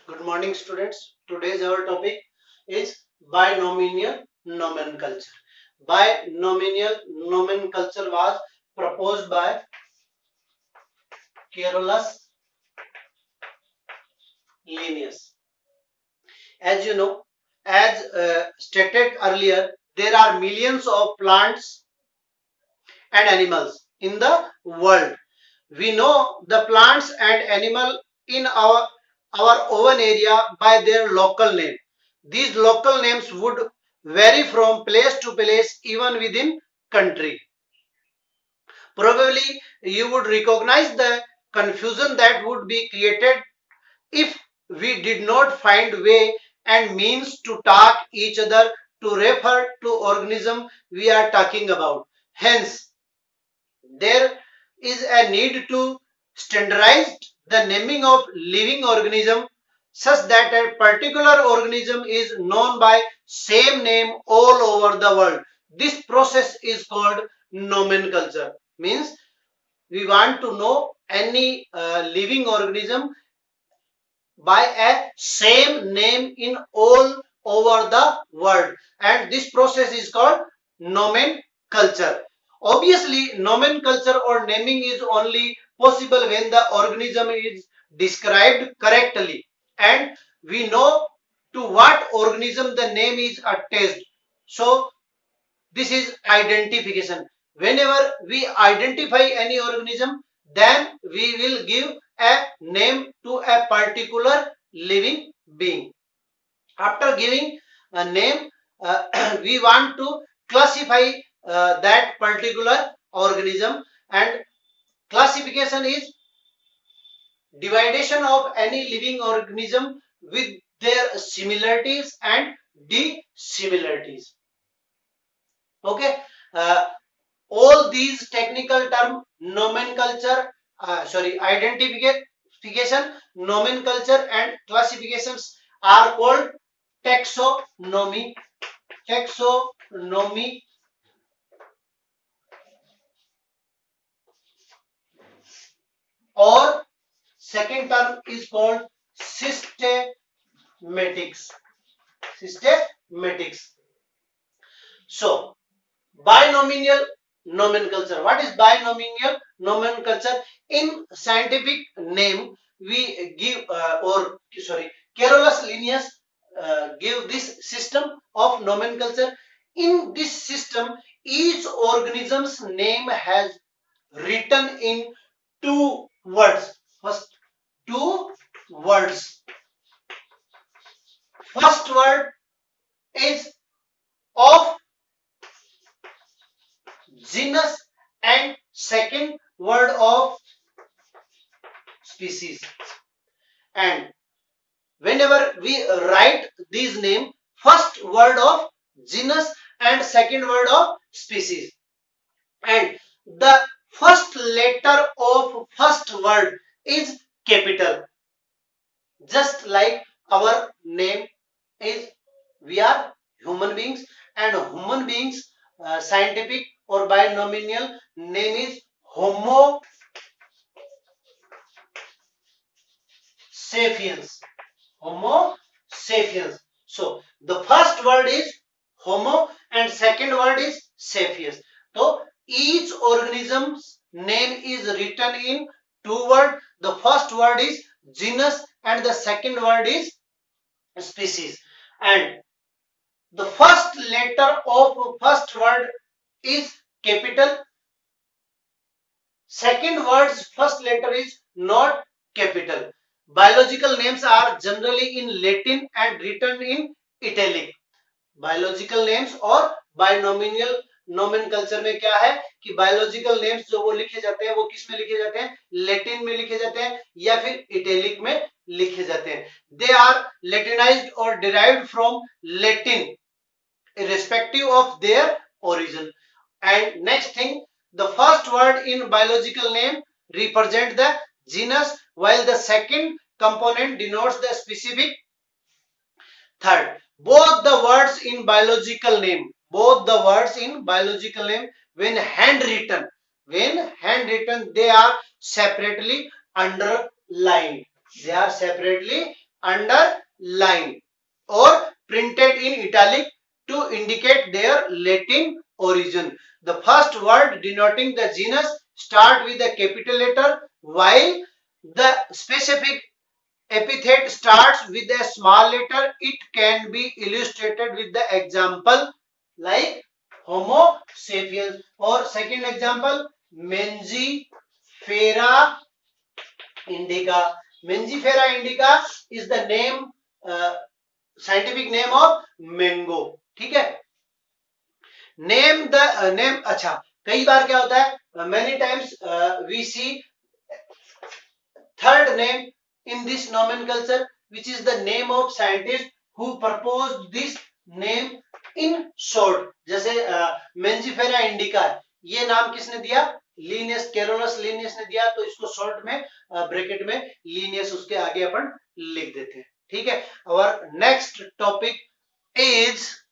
Good morning, students. Today's our topic is binomial nomenclature. Binomial nomenclature was proposed by Carolus Linnaeus. As you know, as stated earlier, there are millions of plants and animals in the world. We know the plants and animal in our own area by their local name. These local names would vary from place to place, even within country. Probably you would recognize the confusion that would be created if we did not find way and means to talk each other to refer to organism we are talking about. Hence, there is a need to standardize the naming of living organism such that a particular organism is known by same name all over the world. This process is called nomenclature. Means we want to know any living organism by a same name in all over the world, and this process is called nomenclature. Obviously, nomenclature or naming is only possible when the organism is described correctly and we know to what organism the name is attached. So this is identification. Whenever we identify any organism, then we will give a name to a particular living being. After giving a name, we want to classify that particular organism, and classification is division of any living organism with their similarities and dissimilarities. Okay. Uh, all these technical term nomenclature, identification, nomenclature and classifications are called taxonomy. Taxonomy, or second term is called systematics. Systematics. So binomial nomenclature. What is binomial nomenclature? In scientific name, we give Carolus Linnaeus give this system of nomenclature. In this system, each organism's name has written in two words. First, two words. First word is of genus and second word of species. And whenever we write these name, first word of genus and second word of species, and the first letter of first word is capital, just like our name is, we are human beings, and human beings scientific or binomial name is homo sapiens. Homo sapiens. So the first word is homo and second word is sapiens. So each organism's name is written in two words. The first word is genus and the second word is species. And the first letter of first word is capital. Second word's first letter is not capital. Biological names are generally in Latin and written in italic. Biological names और बायनोमिनियल nomenclature में क्या है कि biological names जो वो लिखे जाते हैं वो किस में लिखे जाते हैं, लैटिन में लिखे जाते हैं या फिर इटैलिक में लिखे जाते हैं. दे आर लैटिनाइज्ड और derived from Latin irrespective of their origin. And next thing, the first word in biological name represent the genus, while the second component denotes the specific. Third, both the words in biological name, when handwritten, they are separately underlined. They are separately underlined or printed in italic to indicate their Latin origin. The first word denoting the genus start with a capital letter, while the specific epithet starts with a small letter. It can be illustrated with the example like Homo sapiens, or second example Mangifera indica. Mangifera indica is the name, scientific name of mango. ठीक है, name the name. अच्छा, कई बार क्या होता है, many times we see third name in this nomenclature, which is the name of scientist who proposed this name in short. जैसे Mangifera indica, ये नाम किसने दिया? लीनियस, कैरोलस लीनियस ने दिया, तो इसको शॉर्ट में ब्रैकेट में लीनियस उसके आगे अपन लिख देते हैं. ठीक है. और नेक्स्ट टॉपिक is